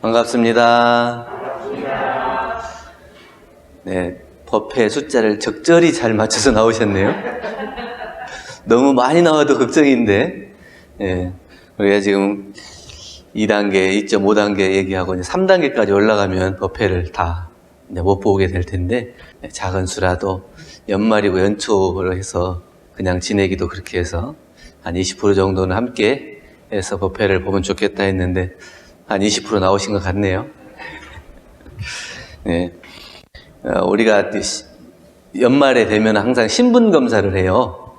반갑습니다. 네, 법회 숫자를 적절히 잘 맞춰서 나오셨네요. 너무 많이 나와도 걱정인데, 우리가 지금 2단계, 2.5단계 얘기하고 이제 3단계까지 올라가면 법회를 다 못 보게 될 텐데, 작은 수라도 연말이고 연초로 해서 그냥 지내기도 그렇게 해서 한 20% 정도는 함께 해서 법회를 보면 좋겠다 했는데, 한 20% 나오신 것 같네요. 네. 우리가 연말에 되면 항상 신분 검사를 해요.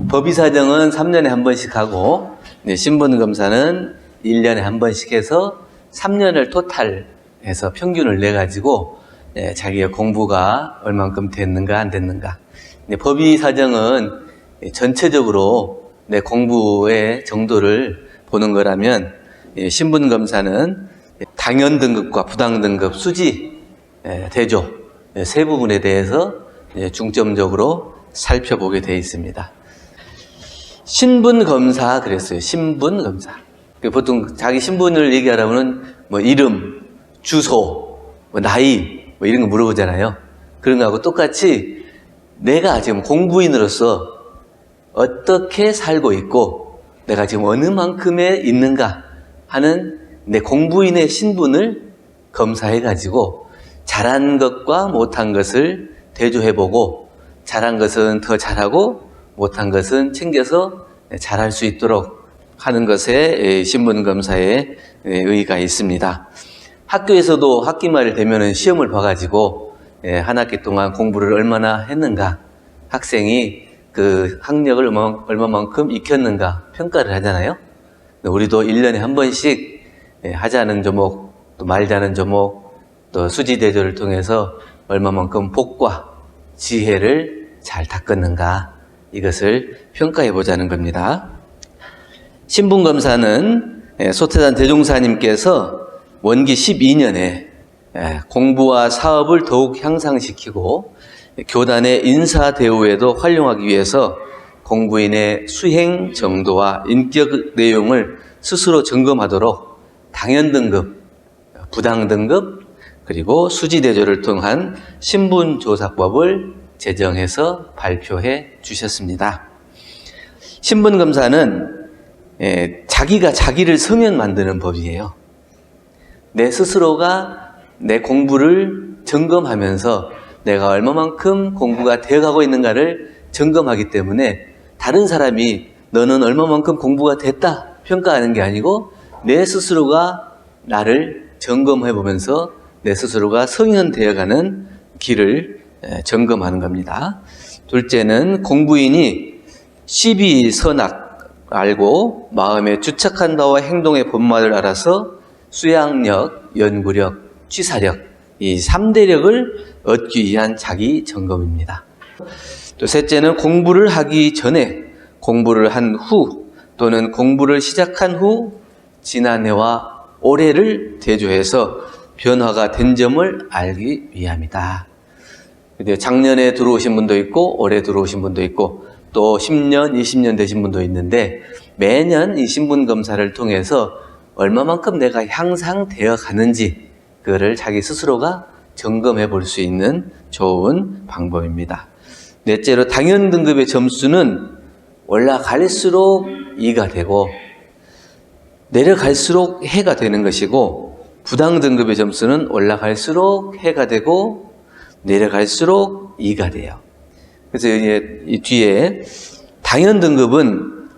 법의사정은 3년에 한 번씩 하고, 신분 검사는 1년에 한 번씩 해서 3년을 토탈해서 평균을 내가지고, 자기의 공부가 얼만큼 됐는가 안 됐는가. 법의사정은 전체적으로 내 공부의 정도를 보는 거라면, 신분 검사는 당연 등급과 부당 등급, 수지, 대조 세 부분에 대해서 중점적으로 살펴보게 되어 있습니다. 신분 검사 그랬어요. 신분 검사. 보통 자기 신분을 얘기하려면 뭐 이름, 주소, 뭐 나이 뭐 이런 거 물어보잖아요. 그런 거하고 똑같이 내가 지금 공부인으로서 어떻게 살고 있고 내가 지금 어느 만큼에 있는가 하는 내 공부인의 신분을 검사해가지고 잘한 것과 못한 것을 대조해보고 잘한 것은 더 잘하고 못한 것은 챙겨서 잘할 수 있도록 하는 것에 신분검사의 의의가 있습니다. 학교에서도 학기말 되면 시험을 봐가지고 한 학기 동안 공부를 얼마나 했는가, 학생이 그 학력을 얼마만큼 익혔는가 평가를 하잖아요. 우리도 1년에 한 번씩 하자는 조목, 또 말자는 조목, 또 수지대조를 통해서 얼마만큼 복과 지혜를 잘 닦았는가, 이것을 평가해 보자는 겁니다. 신분검사는 소태산 대종사님께서 원기 12년에 공부와 사업을 더욱 향상시키고 교단의 인사대우에도 활용하기 위해서 공부인의 수행 정도와 인격 내용을 스스로 점검하도록 당연 등급, 부당 등급, 그리고 수지대조를 통한 신분조사법을 제정해서 발표해 주셨습니다. 신분검사는 자기가 자기를 성현 만드는 법이에요. 내 스스로가 내 공부를 점검하면서 내가 얼마만큼 공부가 되어가고 있는가를 점검하기 때문에 다른 사람이 너는 얼마만큼 공부가 됐다 평가하는 게 아니고 내 스스로가 나를 점검해 보면서 내 스스로가 성현되어가는 길을 점검하는 겁니다. 둘째는 공부인이 시비선악 알고 마음에 주착한 바와 행동의 본말을 알아서 수양력, 연구력, 취사력, 이 3대력을 얻기 위한 자기 점검입니다. 또 셋째는 공부를 하기 전에, 공부를 한 후, 또는 공부를 시작한 후 지난해와 올해를 대조해서 변화가 된 점을 알기 위함이다. 작년에 들어오신 분도 있고 올해 들어오신 분도 있고 또 10년, 20년 되신 분도 있는데 매년 이 신분검사를 통해서 얼마만큼 내가 향상되어 가는지 그거를 자기 스스로가 점검해 볼 수 있는 좋은 방법입니다. 넷째로 당연 등급의 점수는 올라갈수록 2가 되고 내려갈수록 해가 되는 것이고 부당 등급의 점수는 올라갈수록 해가 되고 내려갈수록 2가 돼요. 그래서 이 뒤에 당연 등급은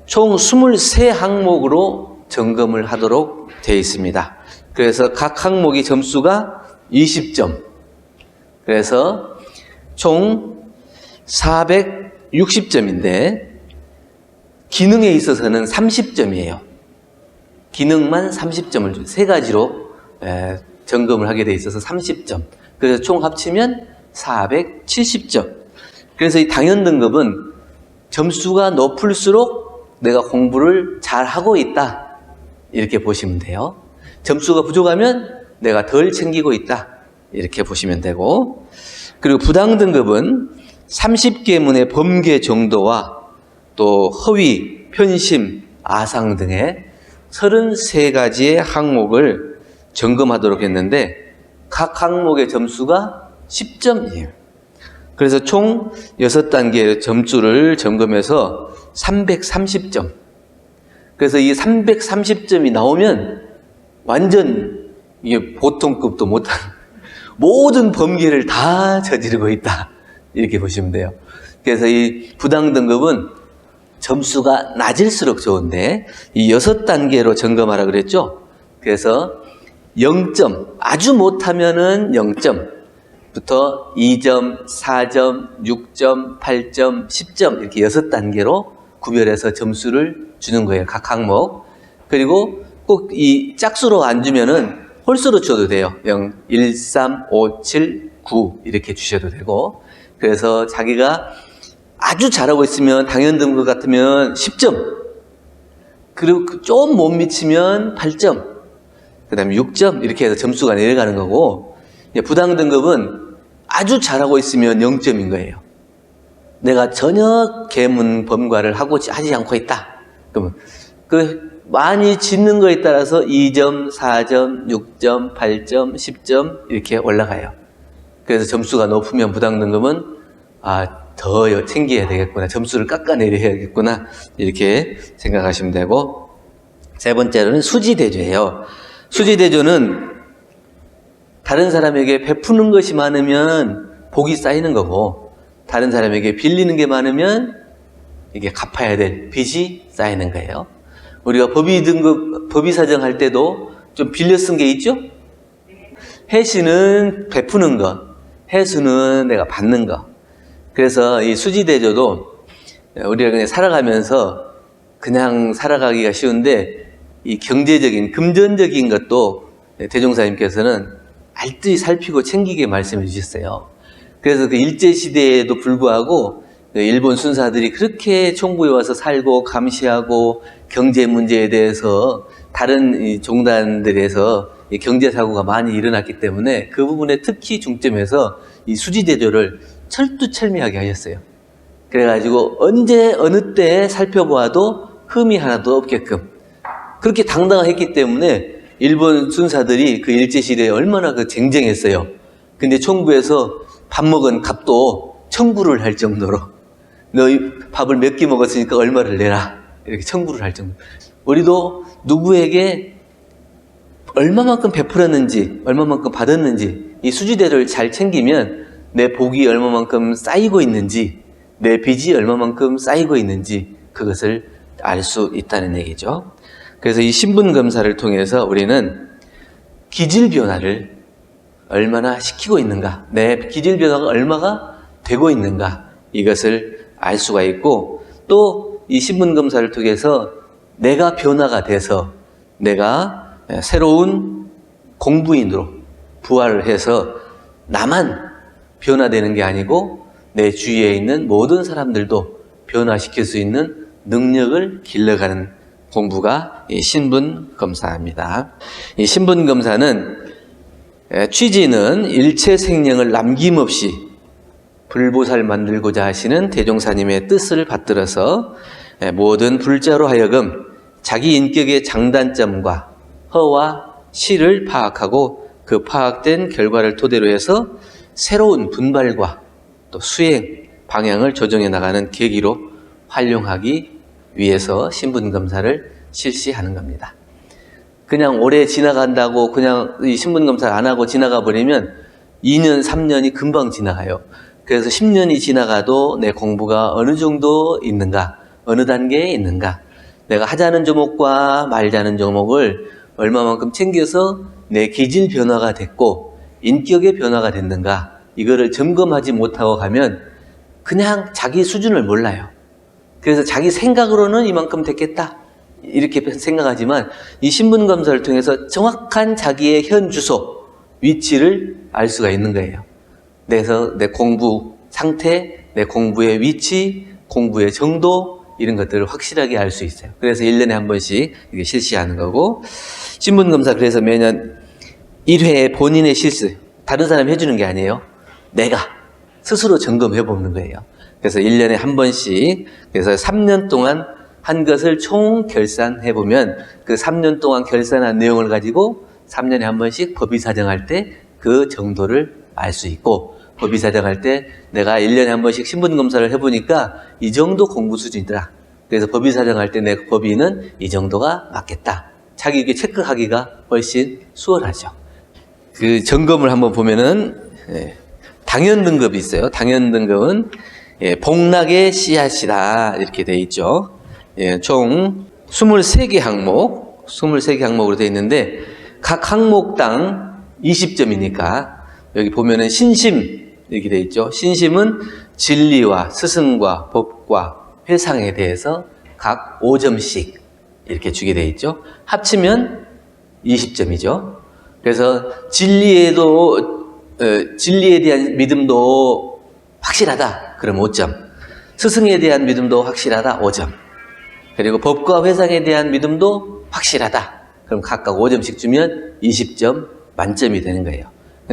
총 23항목으로 점검을 하도록 되어 있습니다. 그래서 각 항목이 점수가 20점. 그래서 총 460점인데 기능에 있어서는 30점이에요. 기능만 30점을 줘요. 세 가지로 점검을 하게 돼 있어서 30점. 그래서 총 합치면 470점. 그래서 이 당연 등급은 점수가 높을수록 내가 공부를 잘 하고 있다, 이렇게 보시면 돼요. 점수가 부족하면 내가 덜 챙기고 있다, 이렇게 보시면 되고, 그리고 부당 등급은 30계문의 범죄 정도와 또 허위, 편심, 아상 등의 33가지의 항목을 점검하도록 했는데 각 항목의 점수가 10점이에요. 그래서 총 6단계의 점수를 점검해서 330점. 그래서 이 330점이 나오면 완전 이게 보통급도 못한 모든 범죄를 다 저지르고 있다. 이렇게 보시면 돼요. 그래서 이 부당 등급은 점수가 낮을수록 좋은데 이 6단계로 점검하라 그랬죠. 그래서 0점, 아주 못하면은 0점부터 2점, 4점, 6점, 8점, 10점 이렇게 6단계로 구별해서 점수를 주는 거예요. 각 항목. 그리고 꼭 이 짝수로 안 주면은 홀수로 줘도 돼요. 0, 1, 3, 5, 7, 9 이렇게 주셔도 되고. 그래서 자기가 아주 잘하고 있으면 당연 등급 같으면 10점. 그리고 좀 못 미치면 8점. 그 다음에 6점 이렇게 해서 점수가 내려가는 거고, 부당 등급은 아주 잘하고 있으면 0점인 거예요. 내가 전혀 계문 범과를 하지 않고 있다. 그러면 많이 짓는 거에 따라서 2점, 4점, 6점, 8점, 10점 이렇게 올라가요. 그래서 점수가 높으면 부당 등급은 더 챙겨야 되겠구나. 점수를 깎아내려야겠구나. 이렇게 생각하시면 되고, 세 번째로는 수지대조예요. 수지대조는 다른 사람에게 베푸는 것이 많으면 복이 쌓이는 거고, 다른 사람에게 빌리는 게 많으면 이게 갚아야 될 빚이 쌓이는 거예요. 우리가 법의 사정할 때도 좀 빌려 쓴 게 있죠? 해시는 베푸는 거, 해수는 내가 받는 거. 그래서 이 수지대조도 우리가 그냥 살아가면서 그냥 살아가기가 쉬운데 이 경제적인, 금전적인 것도 대종사님께서는 알뜰히 살피고 챙기게 말씀해 주셨어요. 그래서 그 일제시대에도 불구하고 일본 순사들이 그렇게 총부에 와서 살고 감시하고 경제 문제에 대해서 다른 이 종단들에서 이 경제사고가 많이 일어났기 때문에 그 부분에 특히 중점해서 이 수지대조를 철두철미하게 하셨어요. 그래가지고 언제 어느 때 살펴보아도 흠이 하나도 없게끔 그렇게 당당했기 때문에 일본 순사들이 그 일제시대에 얼마나 쟁쟁했어요. 근데 총부에서 밥 먹은 값도 청구를 할 정도로 너 밥을 몇 끼 먹었으니까 얼마를 내라 이렇게 청구를 할 정도. 우리도 누구에게 얼마만큼 베풀었는지 얼마만큼 받았는지 이 수지대를 잘 챙기면 내 복이 얼마만큼 쌓이고 있는지 내 빚이 얼마만큼 쌓이고 있는지 그것을 알 수 있다는 얘기죠. 그래서 이 신분검사를 통해서 우리는 기질 변화를 얼마나 시키고 있는가, 내 기질 변화가 얼마가 되고 있는가 이것을 알 수가 있고, 또 이 신분검사를 통해서 내가 변화가 돼서 내가 새로운 공부인으로 부활을 해서 나만 변화되는 게 아니고 내 주위에 있는 모든 사람들도 변화시킬 수 있는 능력을 길러가는 공부가 이 신분검사입니다. 이 신분검사는 취지는 일체 생명을 남김없이 불보살 만들고자 하시는 대종사님의 뜻을 받들어서 모든 불자로 하여금 자기 인격의 장단점과 허와 실을 파악하고 그 파악된 결과를 토대로 해서 새로운 분발과 또 수행 방향을 조정해 나가는 계기로 활용하기 위해서 신분검사를 실시하는 겁니다. 그냥 오래 지나간다고 그냥 이 신분검사를 안 하고 지나가 버리면 2년, 3년이 금방 지나가요. 그래서 10년이 지나가도 내 공부가 어느 정도 있는가, 어느 단계에 있는가, 내가 하자는 조목과 말자는 조목을 얼마만큼 챙겨서 내 기질 변화가 됐고 인격의 변화가 됐는가, 이거를 점검하지 못하고 가면 그냥 자기 수준을 몰라요. 그래서 자기 생각으로는 이만큼 됐겠다 이렇게 생각하지만 이 신분검사를 통해서 정확한 자기의 현 주소, 위치를 알 수가 있는 거예요. 그래서 내 공부 상태, 내 공부의 위치, 공부의 정도 이런 것들을 확실하게 알 수 있어요. 그래서 1년에 한 번씩 이게 실시하는 거고, 신분검사 그래서 매년 1회 본인의 실수, 다른 사람이 해주는 게 아니에요. 내가 스스로 점검해 보는 거예요. 그래서 1년에 한 번씩, 그래서 3년 동안 한 것을 총 결산해 보면 그 3년 동안 결산한 내용을 가지고 3년에 한 번씩 법의 사정할 때 그 정도를 알 수 있고, 법의 사정할 때 내가 1년에 한 번씩 신분 검사를 해보니까 이 정도 공부 수준이더라. 그래서 법의 사정할 때 내 법의는 이 정도가 맞겠다. 자기에게 체크하기가 훨씬 수월하죠. 그 점검을 한번 보면은 당연 등급이 있어요. 당연 등급은 복락의 씨앗이다 이렇게 돼 있죠. 총 23개 항목, 23개 항목으로 돼 있는데 각 항목당 20점이니까 여기 보면은 신심 이렇게 돼 있죠. 신심은 진리와 스승과 법과 회상에 대해서 각 5점씩 이렇게 주게 돼 있죠. 합치면 20점이죠. 그래서 진리에 대한 믿음도 확실하다. 그럼 5점. 스승에 대한 믿음도 확실하다. 5점. 그리고 법과 회상에 대한 믿음도 확실하다. 그럼 각각 5점씩 주면 20점 만점이 되는 거예요.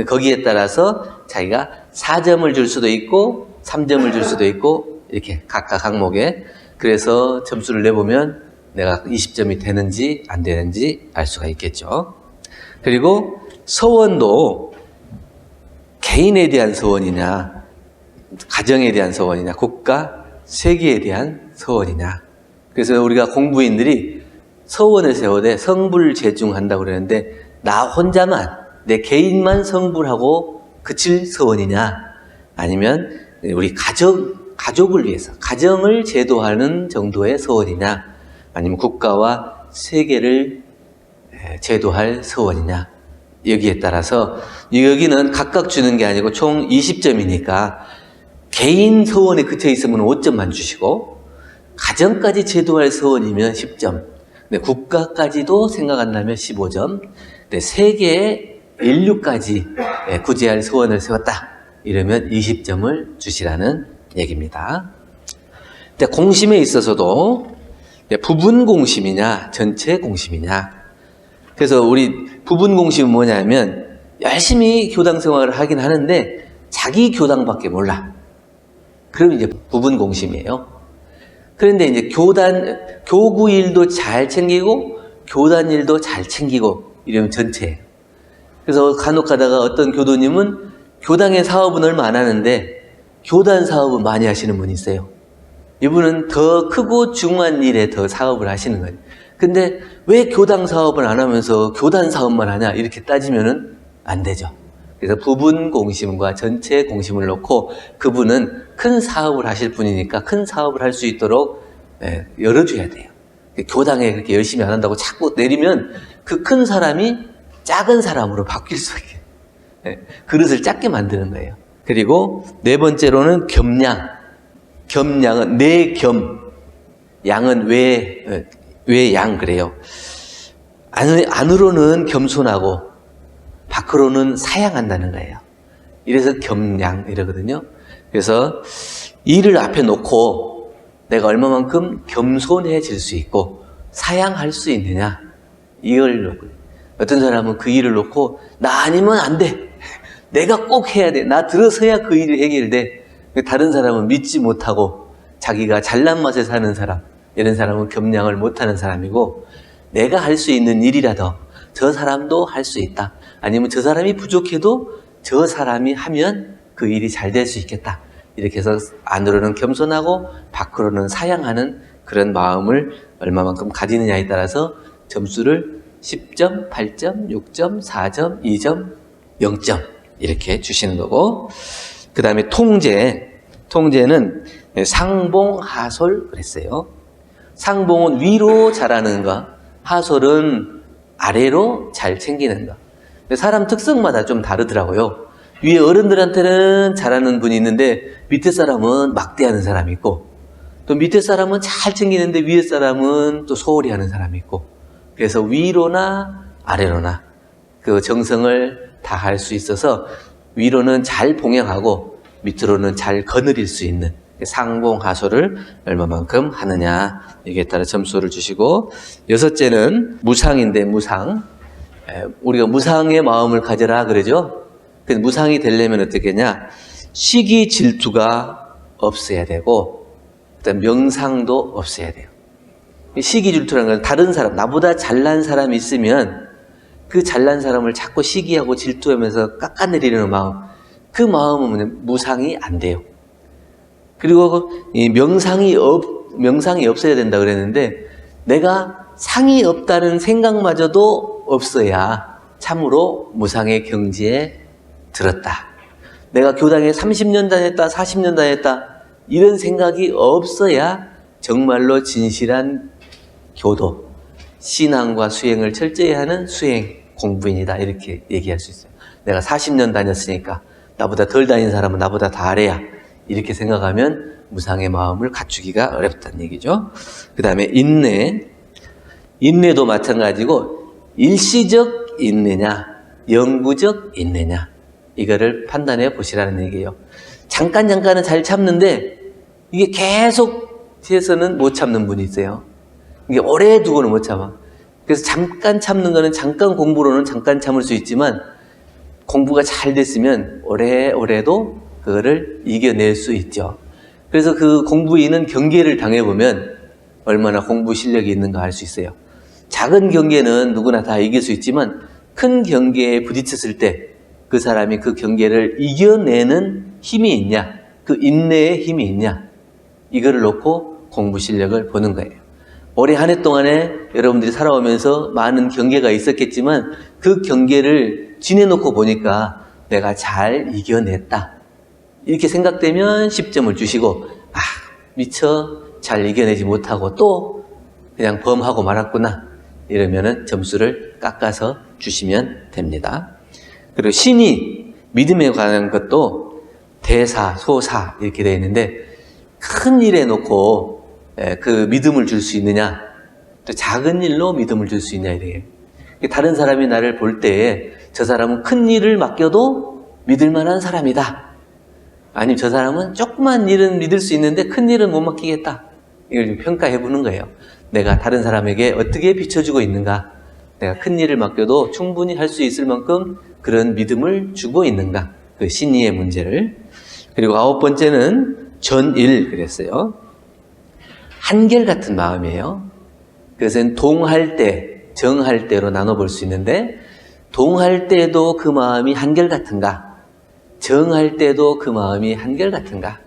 거기에 따라서 자기가 4점을 줄 수도 있고 3점을 줄 수도 있고 이렇게 각각 항목에, 그래서 점수를 내보면 내가 20점이 되는지 안 되는지 알 수가 있겠죠. 그리고 서원도 개인에 대한 서원이냐, 가정에 대한 서원이냐, 국가, 세계에 대한 서원이냐. 그래서 우리가 공부인들이 서원을 세우되 성불재중한다고 그러는데, 나 혼자만, 내 개인만 성불하고 그칠 서원이냐, 아니면 우리 가족을 위해서, 가정을 제도하는 정도의 서원이냐, 아니면 국가와 세계를 제도할 서원이냐. 여기에 따라서 여기는 각각 주는 게 아니고 총 20점이니까 개인 서원에 그쳐 있으면 5점만 주시고, 가정까지 제도할 서원이면 10점, 근데 국가까지도 생각한다면 15점, 근데 세계 인류까지 구제할 서원을 세웠다 이러면 20점을 주시라는 얘기입니다. 근데 공심에 있어서도 부분 공심이냐 전체 공심이냐. 그래서 우리 부분 공심은 뭐냐면 열심히 교당 생활을 하긴 하는데 자기 교당밖에 몰라. 그럼 이제 부분 공심이에요. 그런데 이제 교구 일도 잘 챙기고 교단 일도 잘 챙기고 이러면 전체예요. 그래서 간혹 가다가 어떤 교도님은 교당의 사업은 얼마 안 하는데 교단 사업은 많이 하시는 분이 있어요. 이분은 더 크고 중요한 일에 더 사업을 하시는 거예요. 근데 왜 교당 사업을 안 하면서 교단 사업만 하냐 이렇게 따지면은 안 되죠. 그래서 부분 공심과 전체 공심을 놓고 그분은 큰 사업을 하실 분이니까 큰 사업을 할 수 있도록 열어줘야 돼요. 교당에 그렇게 열심히 안 한다고 자꾸 내리면 그 큰 사람이 작은 사람으로 바뀔 수밖에. 그릇을 작게 만드는 거예요. 그리고 네 번째로는 겸양. 겸양은 내겸, 양은 외양 그래요. 안으로는 겸손하고 밖으로는 사양한다는 거예요. 이래서 겸양 이러거든요. 그래서 일을 앞에 놓고 내가 얼마만큼 겸손해질 수 있고 사양할 수 있느냐, 이걸 놓고. 어떤 사람은 그 일을 놓고 나 아니면 안 돼, 내가 꼭 해야 돼, 나 들어서야 그 일이 해결돼. 다른 사람은 믿지 못하고 자기가 잘난 맛에 사는 사람, 이런 사람은 겸양을 못하는 사람이고, 내가 할 수 있는 일이라도 저 사람도 할 수 있다, 아니면 저 사람이 부족해도 저 사람이 하면 그 일이 잘 될 수 있겠다, 이렇게 해서 안으로는 겸손하고 밖으로는 사양하는 그런 마음을 얼마만큼 가지느냐에 따라서 점수를 10점, 8점, 6점, 4점, 2점, 0점 이렇게 주시는 거고, 그 다음에 통제는 상봉, 하솔 그랬어요. 상봉은 위로 잘하는 거, 하솔은 아래로 잘 챙기는 거. 사람 특성마다 좀 다르더라고요. 위에 어른들한테는 잘하는 분이 있는데 밑에 사람은 막대하는 사람이 있고, 또 밑에 사람은 잘 챙기는데 위에 사람은 또 소홀히 하는 사람이 있고, 그래서 위로나 아래로나 그 정성을 다 할 수 있어서 위로는 잘 봉양하고 밑으로는 잘 거느릴 수 있는 상봉하소를 얼마만큼 하느냐, 여기에 따라 점수를 주시고, 여섯째는 무상인데 무상. 우리가 무상의 마음을 가져라 그러죠. 근데 무상이 되려면 어떻게 하냐, 시기 질투가 없어야 되고 그다음 명상도 없어야 돼요. 시기 질투라는 건 다른 사람, 나보다 잘난 사람이 있으면 그 잘난 사람을 자꾸 시기하고 질투하면서 깎아내리는 마음, 그 마음은 무상이 안 돼요. 그리고 이 명상이 없어야 된다 그랬는데, 내가 상이 없다는 생각마저도 없어야 참으로 무상의 경지에 들었다. 내가 교당에 30년 다녔다, 40년 다녔다, 이런 생각이 없어야 정말로 진실한 교도, 신앙과 수행을 철저히 하는 수행 공부인이다, 이렇게 얘기할 수 있어요. 내가 40년 다녔으니까 나보다 덜 다닌 사람은 나보다 다 아래야, 이렇게 생각하면 무상의 마음을 갖추기가 어렵다는 얘기죠. 그 다음에 인내도 마찬가지고, 일시적 인내냐 영구적 인내냐, 이거를 판단해 보시라는 얘기예요. 잠깐은 잘 참는데 이게 계속 해서는 못 참는 분이 있어요. 이게 오래 두고는 못 참아. 그래서 잠깐 참는 거는, 잠깐 공부로는 잠깐 참을 수 있지만, 공부가 잘 됐으면 오래도 그거를 이겨낼 수 있죠. 그래서 그 공부인은 경계를 당해보면 얼마나 공부 실력이 있는가 알 수 있어요. 작은 경계는 누구나 다 이길 수 있지만, 큰 경계에 부딪혔을 때 그 사람이 그 경계를 이겨내는 힘이 있냐, 그 인내의 힘이 있냐, 이거를 놓고 공부 실력을 보는 거예요. 올해 한 해 동안에 여러분들이 살아오면서 많은 경계가 있었겠지만, 그 경계를 지내놓고 보니까 내가 잘 이겨냈다, 이렇게 생각되면 10점을 주시고, 미처 잘 이겨내지 못하고 또 그냥 범하고 말았구나, 이러면은 점수를 깎아서 주시면 됩니다. 그리고 신이, 믿음에 관한 것도 대사, 소사 이렇게 되어 있는데, 큰 일에 놓고 그 믿음을 줄 수 있느냐, 또 작은 일로 믿음을 줄 수 있냐, 이래요. 다른 사람이 나를 볼 때에 저 사람은 큰 일을 맡겨도 믿을 만한 사람이다, 아니면 저 사람은 조그만 일은 믿을 수 있는데 큰 일은 못 맡기겠다, 이걸 좀 평가해 보는 거예요. 내가 다른 사람에게 어떻게 비춰주고 있는가, 내가 큰 일을 맡겨도 충분히 할 수 있을 만큼 그런 믿음을 주고 있는가, 그 신의의 문제를. 그리고 9번째는 전일 그랬어요. 한결같은 마음이에요. 그것은 동할 때, 정할 때로 나눠볼 수 있는데, 동할 때도 그 마음이 한결같은가, 정할 때도 그 마음이 한결같은가.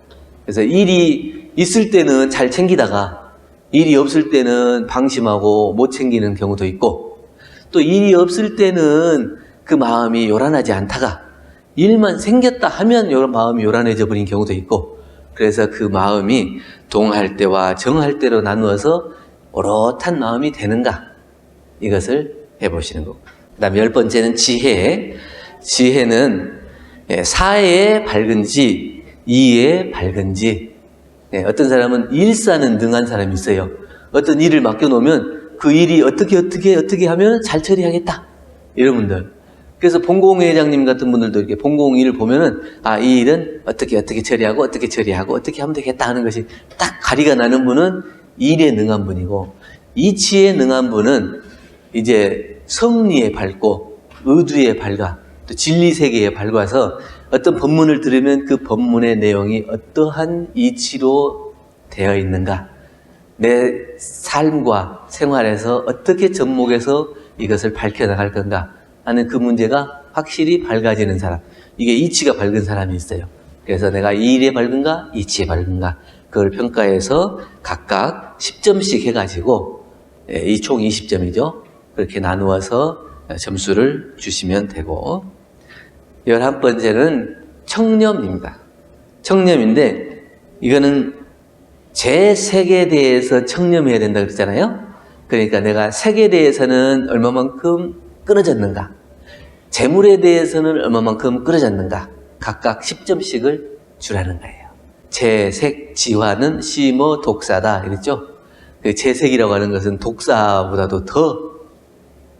그래서 일이 있을 때는 잘 챙기다가 일이 없을 때는 방심하고 못 챙기는 경우도 있고, 또 일이 없을 때는 그 마음이 요란하지 않다가 일만 생겼다 하면 마음이 요란해져 버린 경우도 있고, 그래서 그 마음이 동할 때와 정할 때로 나누어서 오롯한 마음이 되는가, 이것을 해보시는 거고. 그 다음에 10번째는 지혜. 지혜는 사에 밝은지 이에 밝은지. 어떤 사람은 일사는 능한 사람이 있어요. 어떤 일을 맡겨놓으면 그 일이 어떻게 하면 잘 처리하겠다, 이런 분들. 그래서 본공회장님 같은 분들도 이렇게 본공일을 보면은, 이 일은 어떻게 처리하고 어떻게 하면 되겠다 하는 것이 딱 가리가 나는 분은 일에 능한 분이고, 이치에 능한 분은 이제 성리에 밝고 의두에 밝아, 또 진리세계에 밝아서 어떤 법문을 들으면 그 법문의 내용이 어떠한 이치로 되어 있는가, 내 삶과 생활에서 어떻게 접목해서 이것을 밝혀나갈 건가 하는 그 문제가 확실히 밝아지는 사람, 이게 이치가 밝은 사람이 있어요. 그래서 내가 이 일에 밝은가, 이치에 밝은가, 그걸 평가해서 각각 10점씩 해가지고, 이 총 20점이죠. 그렇게 나누어서 점수를 주시면 되고, 11번째는 청렴입니다. 청렴인데, 이거는 제 색에 대해서 청렴해야 된다 그랬잖아요. 그러니까 내가 색에 대해서는 얼마만큼 끊어졌는가, 재물에 대해서는 얼마만큼 끊어졌는가, 각각 10점씩을 주라는 거예요. 재색 지화는 시모 독사다, 이랬죠. 그 재색이라고 하는 것은 독사보다도 더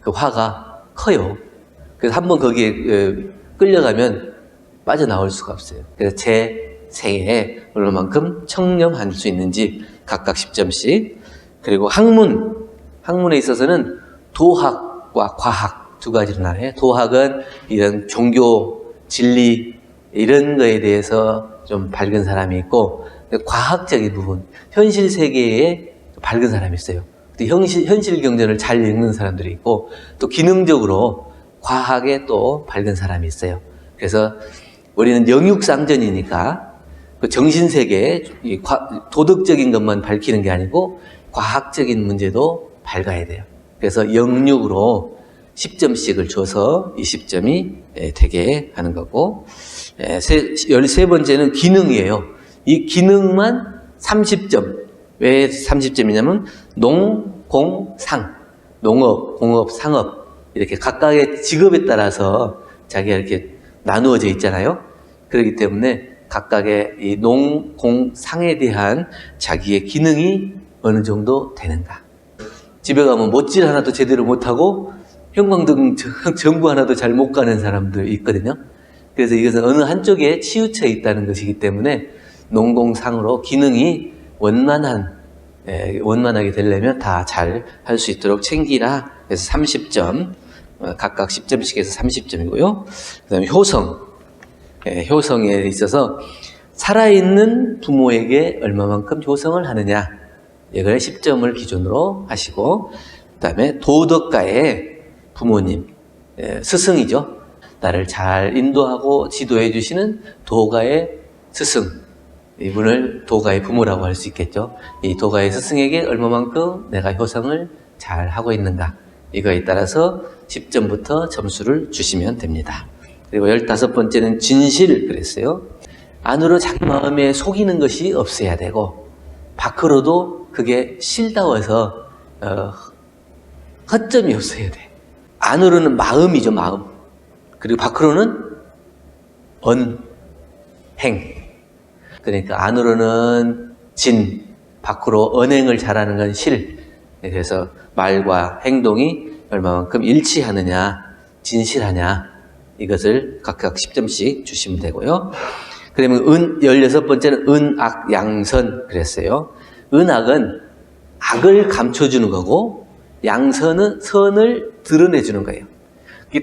그 화가 커요. 그래서 한번 거기에 끌려가면 빠져나올 수가 없어요. 그래서 재색에 얼마만큼 청렴할 수 있는지 각각 10점씩. 그리고 학문에 있어서는 도학과 과학 두 가지로 나눠요. 도학은 이런 종교, 진리 이런 거에 대해서 좀 밝은 사람이 있고, 과학적인 부분, 현실 세계에 밝은 사람이 있어요. 또 현실 경전을 잘 읽는 사람들이 있고, 또 기능적으로 과학에 또 밝은 사람이 있어요. 그래서 우리는 영육상전이니까 그 정신세계, 도덕적인 것만 밝히는 게 아니고 과학적인 문제도 밝아야 돼요. 그래서 영육으로 10점씩을 줘서 20점이 되게 하는 거고, 13번째는 기능이에요. 이 기능만 30점. 왜 30점이냐면 농, 공, 상. 농업, 공업, 상업 이렇게 각각의 직업에 따라서 자기가 이렇게 나누어져 있잖아요. 그렇기 때문에 각각의 이 농, 공, 상에 대한 자기의 기능이 어느 정도 되는가. 집에 가면 못질 하나도 제대로 못하고 형광등 전구 하나도 잘 못 가는 사람들 있거든요. 그래서 이것은 어느 한쪽에 치우쳐 있다는 것이기 때문에 농공상으로 기능이 원만하게 되려면 다 잘 할 수 있도록 챙기라. 그래서 30점, 각각 10점씩 해서 30점이고요. 그 다음에 효성. 효성에 있어서 살아있는 부모에게 얼마만큼 효성을 하느냐. 이걸 10점을 기준으로 하시고, 그 다음에 도덕가의 부모님, 스승이죠. 나를 잘 인도하고 지도해 주시는 도가의 스승, 이분을 도가의 부모라고 할 수 있겠죠. 이 도가의 스승에게 얼마만큼 내가 효성을 잘 하고 있는가, 이거에 따라서 10점부터 점수를 주시면 됩니다. 그리고 15번째는 진실 그랬어요. 안으로 자기 마음에 속이는 것이 없어야 되고, 밖으로도 그게 실다워서 허점이 없어야 돼. 안으로는 마음이죠, 마음. 그리고 밖으로는 행. 그러니까 안으로는 진, 밖으로 언행을 잘하는 건 실. 그래서 말과 행동이 얼마만큼 일치하느냐, 진실하냐, 이것을 각각 10점씩 주시면 되고요. 그러면 16번째는 은악 양선 그랬어요. 은악은 악을 감춰주는 거고, 양선은 선을 드러내주는 거예요.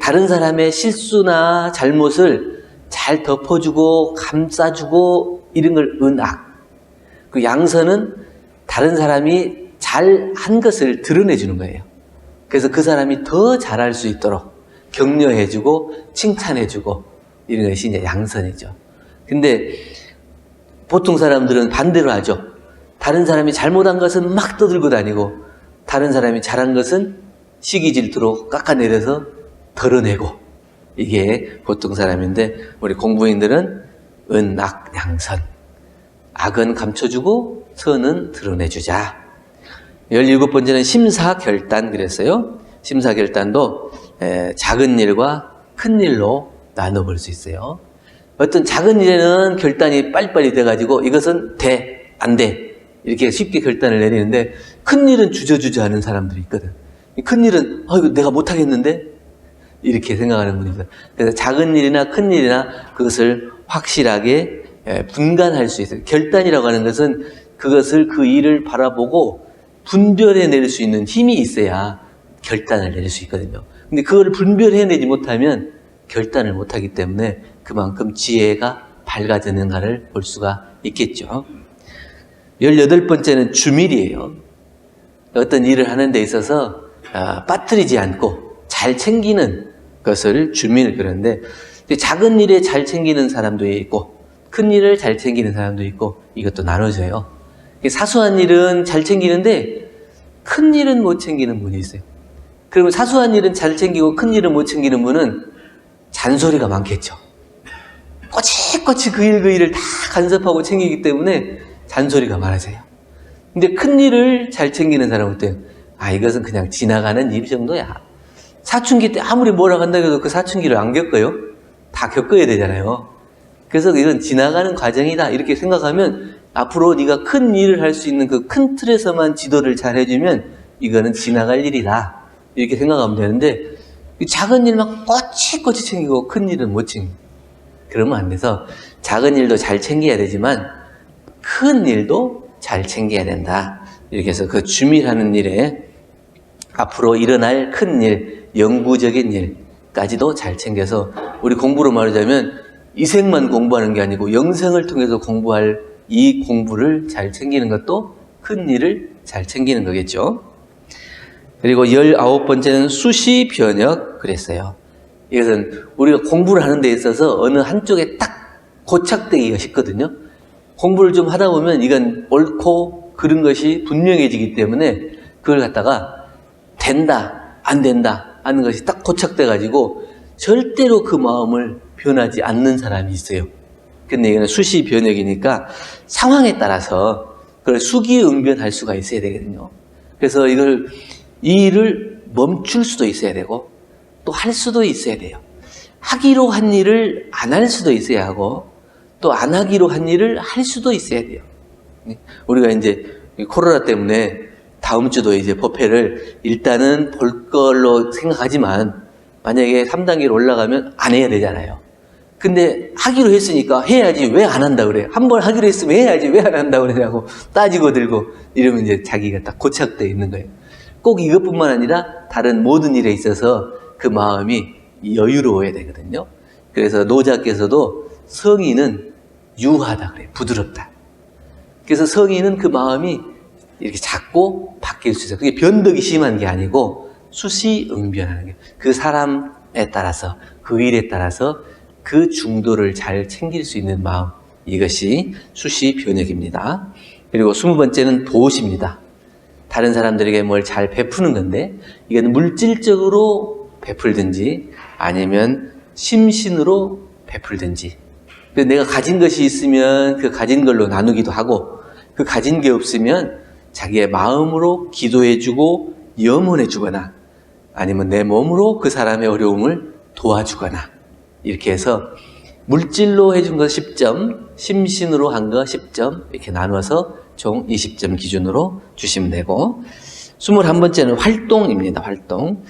다른 사람의 실수나 잘못을 잘 덮어주고 감싸주고 이런 걸 은악. 그 양선은 다른 사람이 잘한 것을 드러내주는 거예요. 그래서 그 사람이 더 잘할 수 있도록 격려해주고 칭찬해주고 이런 것이 이제 양선이죠. 근데 보통 사람들은 반대로 하죠. 다른 사람이 잘못한 것은 막 떠들고 다니고, 다른 사람이 잘한 것은 시기 질투로 깎아내려서 덜어내고, 이게 보통 사람인데, 우리 공부인들은 은악 양선. 악은 감춰주고 선은 드러내주자. 17번째는 심사결단 그랬어요. 심사결단도 작은 일과 큰 일로 나눠볼 수 있어요. 어떤 작은 일에는 결단이 빨리빨리 돼가지고 이것은 돼, 안 돼, 이렇게 쉽게 결단을 내리는데, 큰 일은 주저주저 하는 사람들이 있거든. 큰 일은 이거 내가 못하겠는데, 이렇게 생각하는 분입니다. 그래서 작은 일이나 큰 일이나 그것을 확실하게 분간할 수 있어요. 결단이라고 하는 것은 그것을, 그 일을 바라보고 분별해낼 수 있는 힘이 있어야 결단을 내릴 수 있거든요. 근데 그거를 분별해내지 못하면 결단을 못하기 때문에 그만큼 지혜가 밝아지는가를 볼 수가 있겠죠. 18번째는 주밀이에요. 어떤 일을 하는 데 있어서 빠뜨리지 않고 잘 챙기는 것을 주밀 그러는데, 작은 일에 잘 챙기는 사람도 있고 큰 일을 잘 챙기는 사람도 있고, 이것도 나눠져요. 사소한 일은 잘 챙기는데 큰 일은 못 챙기는 분이 있어요. 그러면 사소한 일은 잘 챙기고 큰 일은 못 챙기는 분은 잔소리가 많겠죠. 꼬치꼬치 그 일을 다 간섭하고 챙기기 때문에 잔소리가 많아져요. 근데 큰 일을 잘 챙기는 사람은 때, 이것은 그냥 지나가는 일 정도야. 사춘기 때 아무리 뭐라고 한다고 해도 그 사춘기를 안 겪어요. 다 겪어야 되잖아요. 그래서 이건 지나가는 과정이다, 이렇게 생각하면 앞으로 네가 큰 일을 할 수 있는 그 큰 틀에서만 지도를 잘 해주면 이거는 지나갈 일이다, 이렇게 생각하면 되는데, 작은 일만 꼬치꼬치 챙기고 큰 일은 못 챙겨. 그러면 안 돼서 작은 일도 잘 챙겨야 되지만 큰 일도 잘 챙겨야 된다. 이렇게 해서 그 주밀하는 일에 앞으로 일어날 큰 일, 영구적인 일까지도 잘 챙겨서, 우리 공부로 말하자면 이생만 공부하는 게 아니고 영생을 통해서 공부할 이 공부를 잘 챙기는 것도 큰 일을 잘 챙기는 거겠죠. 그리고 19번째는 수시 변역 그랬어요. 이것은 우리가 공부를 하는 데 있어서 어느 한쪽에 딱 고착되기가 쉽거든요. 공부를 좀 하다 보면 이건 옳고 그른 것이 분명해지기 때문에 그걸 갖다가 된다, 안 된다 하는 것이 딱 고착돼 가지고 절대로 그 마음을 변하지 않는 사람이 있어요. 근데 이거는 수시 변역이니까 상황에 따라서 그걸 수기응변할 수가 있어야 되거든요. 그래서 이 일을 멈출 수도 있어야 되고 또 할 수도 있어야 돼요. 하기로 한 일을 안 할 수도 있어야 하고 또 안 하기로 한 일을 할 수도 있어야 돼요. 우리가 이제 코로나 때문에 다음 주도 이제 법회를 일단은 볼 걸로 생각하지만 만약에 3단계로 올라가면 안 해야 되잖아요. 근데 하기로 했으니까 해야지 왜 안 한다 그래? 한 번 하기로 했으면 해야지 왜 안 한다 그러냐고 따지고 들고 이러면 이제 자기가 딱 고착되어 있는 거예요. 꼭 이것뿐만 아니라 다른 모든 일에 있어서 그 마음이 여유로워야 되거든요. 그래서 노자께서도 성의는 유하다 그래요. 부드럽다. 그래서 성의는 그 마음이 이렇게 작고 바뀔 수 있어요. 그게 변덕이 심한 게 아니고 수시응변하는 게 그 사람에 따라서 그 일에 따라서 그 중도를 잘 챙길 수 있는 마음, 이것이 수시변역입니다. 그리고 20번째는 도시입니다. 다른 사람들에게 뭘 잘 베푸는 건데 이건 물질적으로 베풀든지 아니면 심신으로 베풀든지, 내가 가진 것이 있으면 그 가진 걸로 나누기도 하고 그 가진 게 없으면 자기의 마음으로 기도해주고 염원해주거나 아니면 내 몸으로 그 사람의 어려움을 도와주거나 이렇게 해서 물질로 해준 거 10점, 심신으로 한 거 10점 이렇게 나눠서 총 20점 기준으로 주시면 되고, 21번째는 활동입니다. 활동.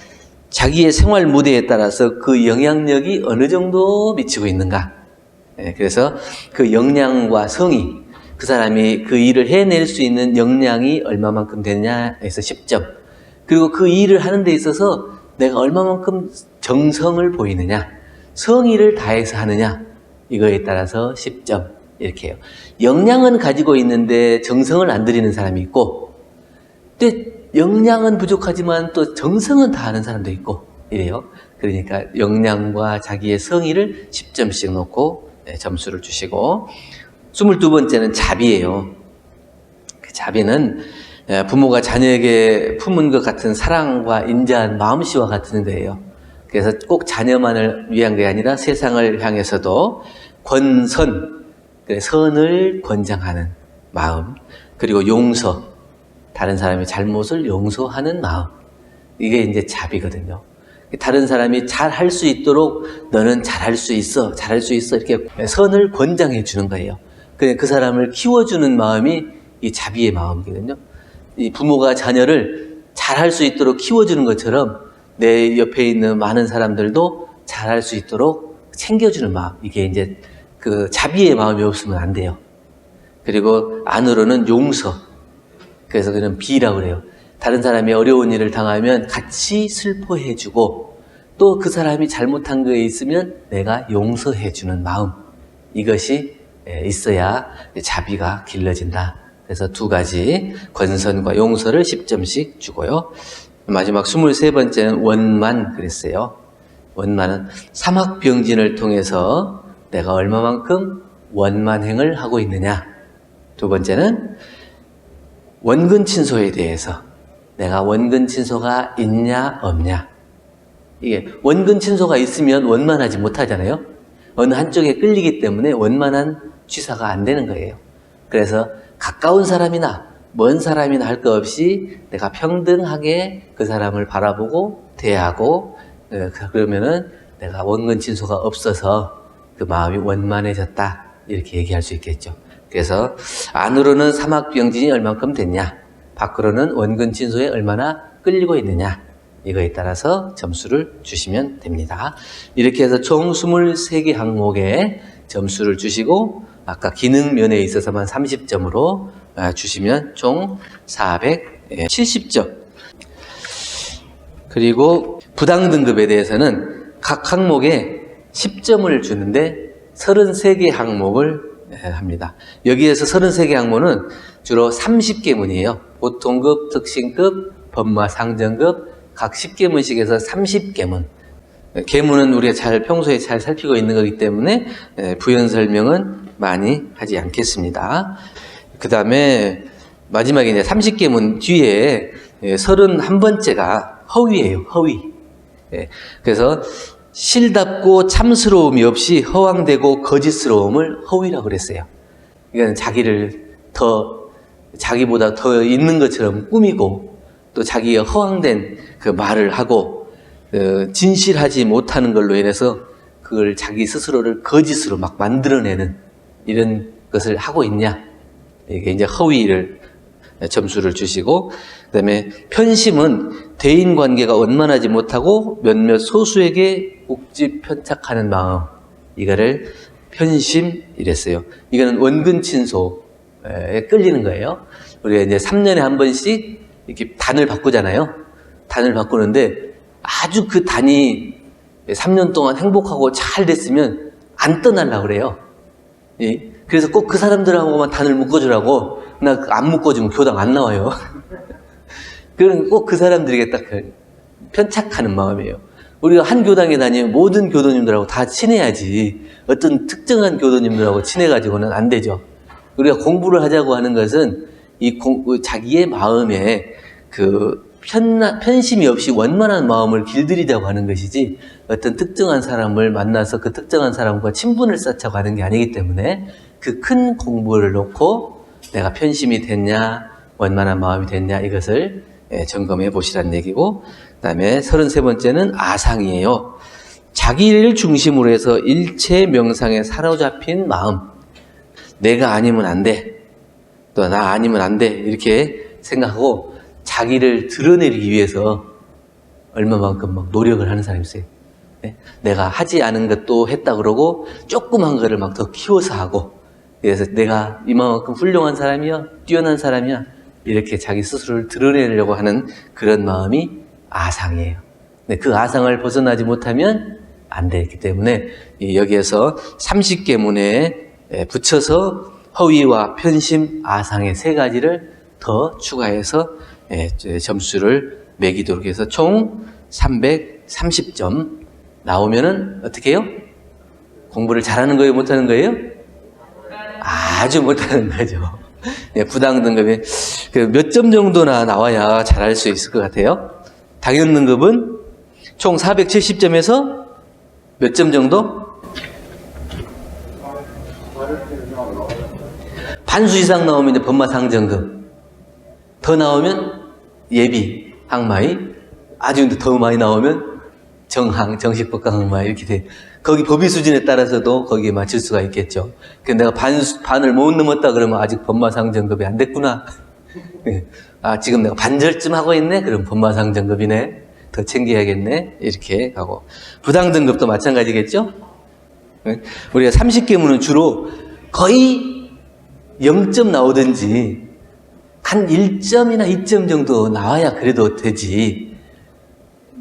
자기의 생활 무대에 따라서 그 영향력이 어느 정도 미치고 있는가. 그래서 그 역량과 성의, 그 사람이 그 일을 해낼 수 있는 역량이 얼마만큼 되느냐에서 10점. 그리고 그 일을 하는 데 있어서 내가 얼마만큼 정성을 보이느냐, 성의를 다해서 하느냐, 이거에 따라서 10점 이렇게 해요. 역량은 가지고 있는데 정성을 안 들이는 사람이 있고, 또 역량은 부족하지만 또 정성은 다하는 사람도 있고 이래요. 그러니까 역량과 자기의 성의를 10점씩 놓고 점수를 주시고, 22번째는 자비예요. 그 자비는 부모가 자녀에게 품은 것 같은 사랑과 인자한 마음씨와 같은 거예요. 그래서 꼭 자녀만을 위한 게 아니라 세상을 향해서도 권선, 선을 권장하는 마음, 그리고 용서, 다른 사람의 잘못을 용서하는 마음, 이게 이제 자비거든요. 다른 사람이 잘할 수 있도록 너는 잘할 수 있어, 잘할 수 있어, 이렇게 선을 권장해 주는 거예요. 그 사람을 키워주는 마음이 이 자비의 마음이거든요. 이 부모가 자녀를 잘할 수 있도록 키워주는 것처럼 내 옆에 있는 많은 사람들도 잘할 수 있도록 챙겨주는 마음, 이게 이제 그 자비의 마음이 없으면 안 돼요. 그리고 안으로는 용서, 그래서 그는 비라고 그래요. 다른 사람이 어려운 일을 당하면 같이 슬퍼해주고 또 그 사람이 잘못한 거에 있으면 내가 용서해주는 마음, 이것이 있어야 자비가 길러진다. 그래서 두 가지 권선과 용서를 10점씩 주고요. 마지막 23번째는 원만 그랬어요. 원만은 삼학병진을 통해서 내가 얼마만큼 원만행을 하고 있느냐. 두 번째는 원근친소에 대해서 내가 원근친소가 있냐 없냐. 이게 원근친소가 있으면 원만하지 못하잖아요. 어느 한쪽에 끌리기 때문에 원만한 취사가 안 되는 거예요. 그래서 가까운 사람이나 먼 사람이나 할 것 없이 내가 평등하게 그 사람을 바라보고 대하고, 그러면은 내가 원근친소가 없어서 그 마음이 원만해졌다, 이렇게 얘기할 수 있겠죠. 그래서 안으로는 삼학병진이 얼만큼 됐냐, 밖으로는 원근친소에 얼마나 끌리고 있느냐, 이거에 따라서 점수를 주시면 됩니다. 이렇게 해서 총 23개 항목에 점수를 주시고 아까 기능면에 있어서만 30점으로 주시면 총 470점. 그리고 부당 등급에 대해서는 각 항목에 10점을 주는데 33개 항목을 합니다. 여기에서 33개 항목은 주로 30개 문이에요. 보통급, 특신급, 법마 상정급 각 10계문씩에서 30계문. 계문은 우리가 평소에 잘 살피고 있는 거기 때문에 부연 설명은 많이 하지 않겠습니다. 그 다음에 마지막에 이제 30계문 뒤에 31번째가 허위예요. 허위. 그래서 실답고 참스러움이 없이 허황되고 거짓스러움을 허위라고 그랬어요. 이건 자기보다 더 있는 것처럼 꾸미고 또 자기가 허황된 그 말을 하고 진실하지 못하는 걸로 인해서 그걸 자기 스스로를 거짓으로 막 만들어내는 이런 것을 하고 있냐. 이게 이제 허위를 점수를 주시고, 그 다음에 편심은 대인 관계가 원만하지 못하고 몇몇 소수에게 욱지 편착하는 마음. 이거를 편심 이랬어요. 이거는 원근친소에 끌리는 거예요. 우리가 이제 3년에 한 번씩 이렇게 단을 바꾸잖아요. 단을 바꾸는데 아주 그 단이 3년 동안 행복하고 잘 됐으면 안 떠나려고 그래요. 그래서 꼭 그 사람들하고만 단을 묶어주라고. 나 안 묶어주면 교당 안 나와요. 그건 꼭 그 사람들에게 딱 편착하는 마음이에요. 우리가 한 교당에 다니면 모든 교도님들하고 다 친해야지 어떤 특정한 교도님들하고 친해가지고는 안 되죠. 우리가 공부를 하자고 하는 것은 자기의 마음에 편심이 없이 원만한 마음을 길들이자고 하는 것이지 어떤 특정한 사람을 만나서 그 특정한 사람과 친분을 쌓자고 하는 게 아니기 때문에 그 큰 공부를 놓고 내가 편심이 됐냐 원만한 마음이 됐냐 이것을 점검해 보시라는 얘기고, 그 다음에 33번째는 아상이에요. 자기를 중심으로 해서 일체 명상에 사로잡힌 마음. 내가 아니면 안 돼. 또 나 아니면 안 돼. 이렇게 생각하고 자기를 드러내기 위해서 얼마만큼 막 노력을 하는 사람이 있어요. 내가 하지 않은 것도 했다 그러고 조그만 거를 막 더 키워서 하고, 그래서 내가 이만큼 훌륭한 사람이야, 뛰어난 사람이야, 이렇게 자기 스스로를 드러내려고 하는 그런 마음이 아상이에요. 그 아상을 벗어나지 못하면 안 되기 때문에 여기에서 30계문에 붙여서 허위와 편심, 아상의 세 가지를 더 추가해서 점수를 매기도록 해서 총 330점 나오면은 어떻게 해요? 공부를 잘하는 거예요? 못하는 거예요? 아주 못하는 거죠. 부당 등급이 몇 점 정도나 나와야 잘할 수 있을 것 같아요? 당연 등급은 총 470점에서 몇 점 정도? 반수 이상 나오면 이제 법마 상정급. 더 나오면 예비, 항마이. 아주 더 많이 나오면 정항, 정식법강 항마이 이렇게 돼. 거기 법의 수준에 따라서도 거기에 맞출 수가 있겠죠. 내가 반을 못 넘었다 그러면 아직 법마상정급이 안 됐구나. 지금 내가 반절쯤 하고 있네? 그럼 법마상정급이네. 더 챙겨야겠네. 이렇게 가고. 부당등급도 마찬가지겠죠? 우리가 30계문은 주로 거의 0점 나오든지 한 1점이나 2점 정도 나와야 그래도 되지.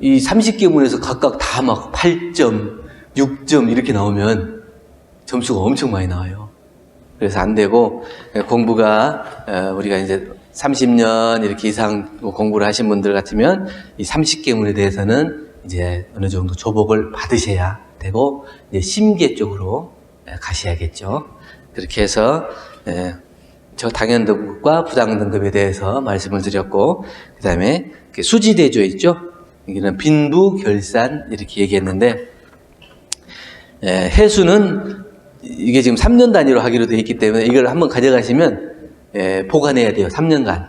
이 30계문에서 각각 다 막 8점, 6점 이렇게 나오면 점수가 엄청 많이 나와요. 그래서 안 되고, 공부가 우리가 이제 30년 이렇게 이상 공부를 하신 분들 같으면 이 30계문에 대해서는 이제 어느 정도 조복을 받으셔야 되고, 이제 심계 쪽으로 가셔야겠죠. 그렇게 해서 저 당연등급과 부당등급에 대해서 말씀을 드렸고, 그 다음에 수지대조 있죠? 여기는 빈부, 결산 이렇게 얘기했는데, 해수는 이게 지금 3년 단위로 하기로 되어 있기 때문에 이걸 한번 가져가시면 보관해야 돼요. 3년간.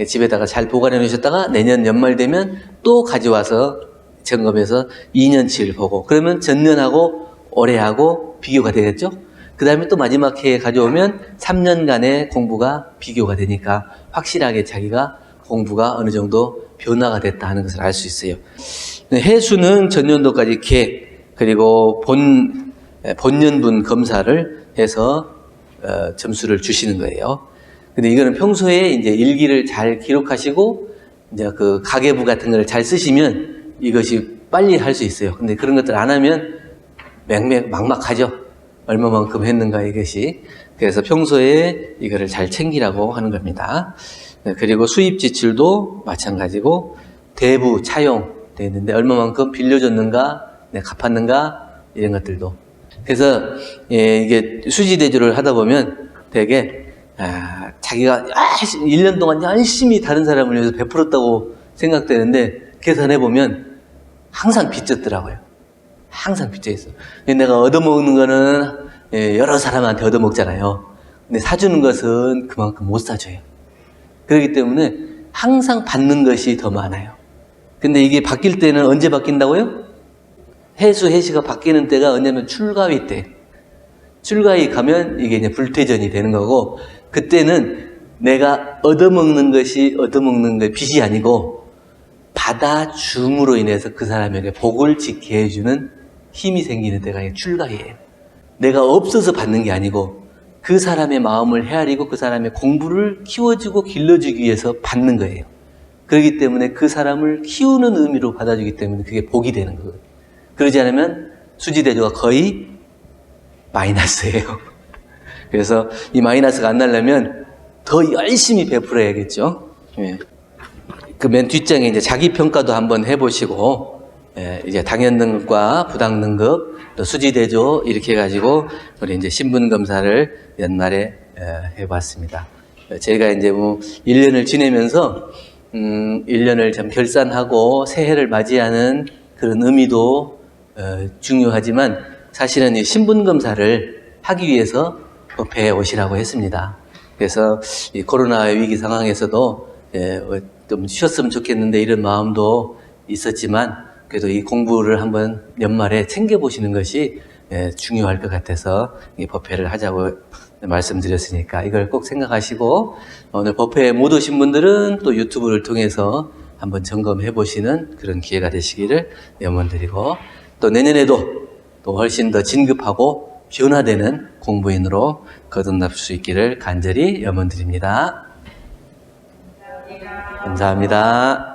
집에다가 잘 보관해 놓으셨다가 내년 연말 되면 또 가져와서 점검해서 2년치를 보고, 그러면 전년하고 올해하고 비교가 되겠죠? 그 다음에 또 마지막 해에 가져오면 3년간의 공부가 비교가 되니까 확실하게 자기가 공부가 어느 정도 변화가 됐다 하는 것을 알 수 있어요. 해수는 전년도까지 그리고 본년분 검사를 해서 점수를 주시는 거예요. 근데 이거는 평소에 이제 일기를 잘 기록하시고 이제 그 가계부 같은 걸 잘 쓰시면 이것이 빨리 할 수 있어요. 근데 그런 것들 안 하면 막막하죠. 얼마만큼 했는가 이것이. 그래서 평소에 이거를 잘 챙기라고 하는 겁니다. 네, 그리고 수입 지출도 마찬가지고 대부 차용되어 있는데 얼마만큼 빌려줬는가, 네, 갚았는가 이런 것들도. 그래서 이게 수지대조를 하다 보면 되게 자기가 1년 동안 열심히 다른 사람을 위해서 베풀었다고 생각되는데 계산해보면 항상 빚졌더라고요. 항상 빚져있어. 내가 얻어먹는 거는 여러 사람한테 얻어먹잖아요. 근데 사주는 것은 그만큼 못 사줘요. 그렇기 때문에 항상 받는 것이 더 많아요. 근데 이게 바뀔 때는 언제 바뀐다고요? 해시가 바뀌는 때가 언제면 출가위 때. 출가위 가면 이게 이제 불퇴전이 되는 거고, 그때는 내가 얻어먹는 것이 얻어먹는 게 빚이 아니고 받아줌으로 인해서 그 사람에게 복을 짓게 해주는 힘이 생기는 때가 출가위예요. 내가 없어서 받는 게 아니고 그 사람의 마음을 헤아리고 그 사람의 공부를 키워주고 길러주기 위해서 받는 거예요. 그렇기 때문에 그 사람을 키우는 의미로 받아주기 때문에 그게 복이 되는 거예요. 그러지 않으면 수지대조가 거의 마이너스예요. 그래서 이 마이너스가 안 나려면 더 열심히 베풀어야겠죠. 예. 그 맨 뒷장에 이제 자기 평가도 한번 해보시고, 이제 당연등급과 부당등급, 또 수지대조 이렇게 해가지고 우리 이제 신분검사를 연말에 해봤습니다. 제가 이제 뭐 1년을 지내면서 1년을 참 결산하고 새해를 맞이하는 그런 의미도 중요하지만 사실은 이 신분검사를 하기 위해서 법회에 오시라고 했습니다. 그래서 이 코로나 위기 상황에서도 좀 쉬었으면 좋겠는데 이런 마음도 있었지만 그래도 이 공부를 한번 연말에 챙겨보시는 것이 중요할 것 같아서 이 법회를 하자고 말씀드렸으니까 이걸 꼭 생각하시고 오늘 법회에 못 오신 분들은 또 유튜브를 통해서 한번 점검해 보시는 그런 기회가 되시기를 염원드리고 또 내년에도 또 훨씬 더 진급하고 변화되는 공부인으로 거듭날 수 있기를 간절히 염원드립니다. 감사합니다.